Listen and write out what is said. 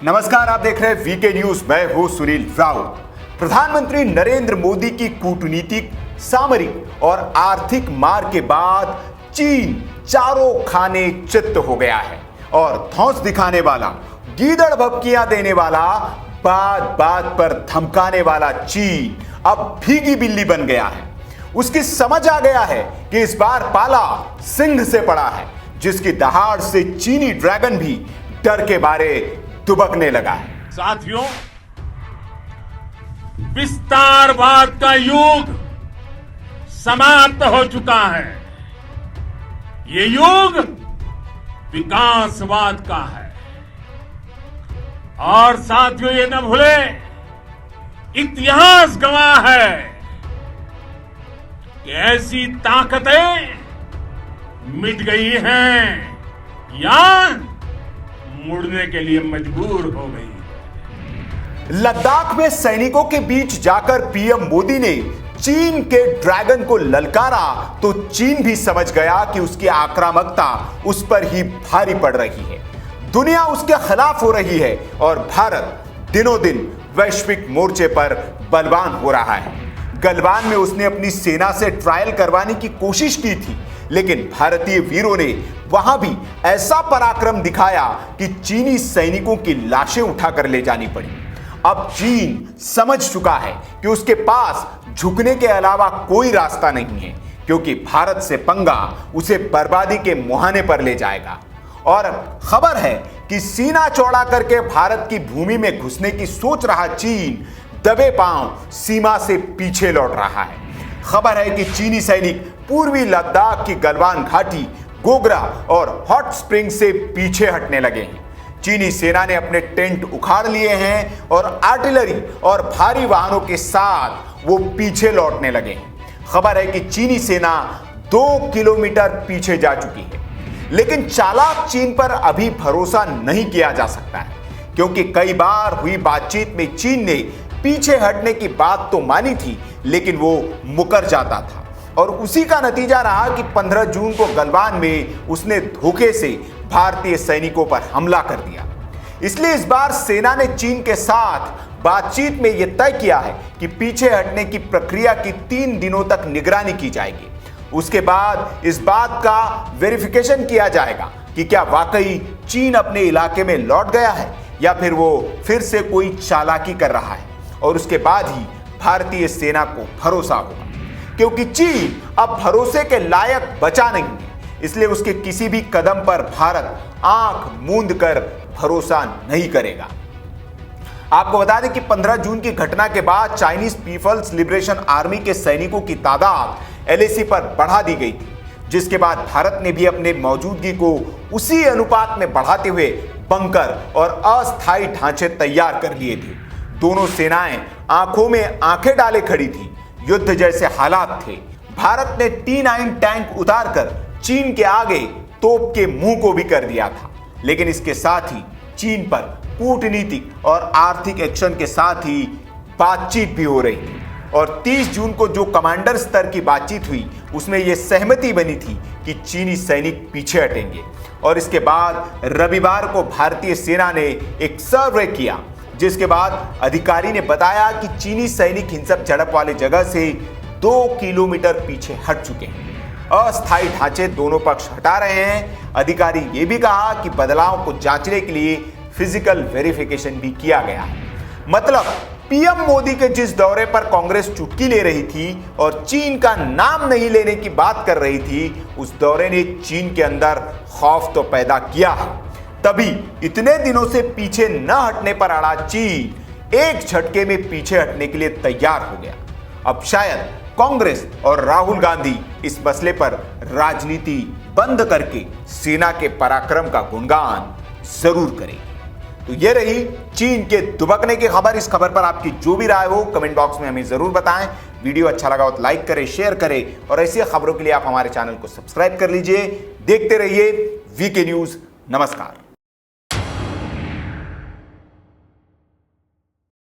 नमस्कार, आप देख रहे हैं वीके न्यूज। मैं हूं सुनील राउत। प्रधानमंत्री नरेंद्र मोदी की कूटनीतिक, सामरिक और आर्थिक मार के बाद चीन चारों खाने चित्त हो गया है और धौंस दिखाने वाला, गीदड़ भभकियां देने वाला, बात बात पर धमकाने वाला चीन अब भीगी बिल्ली बन गया है। उसकी समझ आ गया है कि इस बार पाला सिंह से पड़ा है, जिसकी दहाड़ से चीनी ड्रैगन भी डर के मारे दुबकने लगा है। साथियों, विस्तारवाद का युग समाप्त हो चुका है। ये युग विकासवाद का है। और साथियों, ये न भूले, इतिहास गवाह है कि ऐसी ताकतें मिट गई हैं या मुड़ने के लिए मजबूर हो गई। लद्दाख में सैनिकों के बीच जाकर पीएम मोदी ने चीन के ड्रैगन को ललकारा तो चीन भी समझ गया कि उसकी आक्रामकता उस पर ही भारी पड़ रही है। दुनिया उसके खिलाफ हो रही है और भारत दिनों दिन वैश्विक मोर्चे पर बलवान हो रहा है। गलवान में उसने अपनी सेना से ट्रायल करवाने की कोशिश की थी, लेकिन भारतीय वीरों ने वहां भी ऐसा पराक्रम दिखाया कि चीनी सैनिकों की लाशें उठाकर ले जानी पड़ी। अब चीन समझ चुका है कि उसके पास झुकने के अलावा कोई रास्ता नहीं है, क्योंकि भारत से पंगा उसे बर्बादी के मुहाने पर ले जाएगा। और खबर है कि सीना चौड़ा करके भारत की भूमि में घुसने की सोच रहा चीन दबे पांव सीमा से पीछे लौट रहा है। खबर है कि चीनी सैनिक पूर्वी लद्दाख की गलवान घाटी, गोगरा और हॉट स्प्रिंग से पीछे हटने लगे हैं। चीनी सेना ने अपने टेंट उखाड़ लिए हैं और आर्टिलरी और भारी वाहनों के साथ वो पीछे लौटने लगे हैं। खबर है कि चीनी सेना 2 किलोमीटर पीछे जा चुकी है, लेकिन चालाक चीन पर अभी भरोसा नहीं किया जा सकता है, क्योंकि कई बार हुई बातचीत में चीन ने पीछे हटने की बात तो मानी थी, लेकिन वो मुकर जाता था। और उसी का नतीजा रहा कि 15 जून को गलवान में उसने धोखे से भारतीय सैनिकों पर हमला कर दिया। इसलिए इस बार सेना ने चीन के साथ बातचीत में यह तय किया है कि पीछे हटने की प्रक्रिया की 3 दिनों तक निगरानी की जाएगी। उसके बाद इस बात का वेरिफिकेशन किया जाएगा कि क्या वाकई चीन अपने इलाके में लौट गया है या फिर वो फिर से कोई चालाकी कर रहा है। और उसके बाद ही भारतीय सेना को भरोसा होगा, क्योंकि चीन अब भरोसे के लायक बचा नहीं है। इसलिए उसके किसी भी कदम पर भारत आंख मूंद कर भरोसा नहीं करेगा। आपको बता दें कि 15 जून की घटना के बाद चाइनीज पीपल्स लिबरेशन आर्मी के सैनिकों की तादाद एलएसी पर बढ़ा दी गई थी, जिसके बाद भारत ने भी अपने मौजूदगी को उसी अनुपात में बढ़ाते हुए बंकर और अस्थायी ढांचे तैयार कर लिए थे। दोनों सेनाएं आंखों में आंखें डाले खड़ी थी। युद्ध जैसे हालात थे। भारत ने T9 टैंक उतारकर चीन के आगे तोप के मुंह को भी कर दिया था, लेकिन इसके साथ ही चीन पर कूटनीतिक और आर्थिक एक्शन के साथ ही बातचीत भी हो रही थी। और 30 जून को जो कमांडर स्तर की बातचीत हुई, उसमें यह सहमति बनी थी कि चीनी सैनिक पीछे हटेंगे। और इसके बाद रविवार को भारतीय सेना ने एक सर्वे किया, जिसके बाद अधिकारी ने बताया कि चीनी सैनिक हिंसक झड़प वाले जगह से 2 किलोमीटर पीछे हट चुके हैं। अस्थायी ढांचे दोनों पक्ष हटा रहे हैं। अधिकारी ये भी कहा कि बदलाव को जांचने के लिए फिजिकल वेरिफिकेशन भी किया गया है। मतलब पीएम मोदी के जिस दौरे पर कांग्रेस चुटकी ले रही थी और चीन का नाम नहीं लेने की बात कर रही थी, उस दौरे ने चीन के अंदर खौफ तो पैदा किया है। तभी इतने दिनों से पीछे न हटने पर अड़ा चीन एक झटके में पीछे हटने के लिए तैयार हो गया। अब शायद कांग्रेस और राहुल गांधी इस मसले पर राजनीति बंद करके सेना के पराक्रम का गुणगान जरूर करेंगे। तो ये रही चीन के दुबकने की खबर। इस खबर पर आपकी जो भी राय हो कमेंट बॉक्स में हमें जरूर बताएं। वीडियो अच्छा लगा हो तो लाइक करें, शेयर करें और ऐसी खबरों के लिए आप हमारे चैनल को सब्सक्राइब कर लीजिए। देखते रहिए वीके न्यूज। नमस्कार।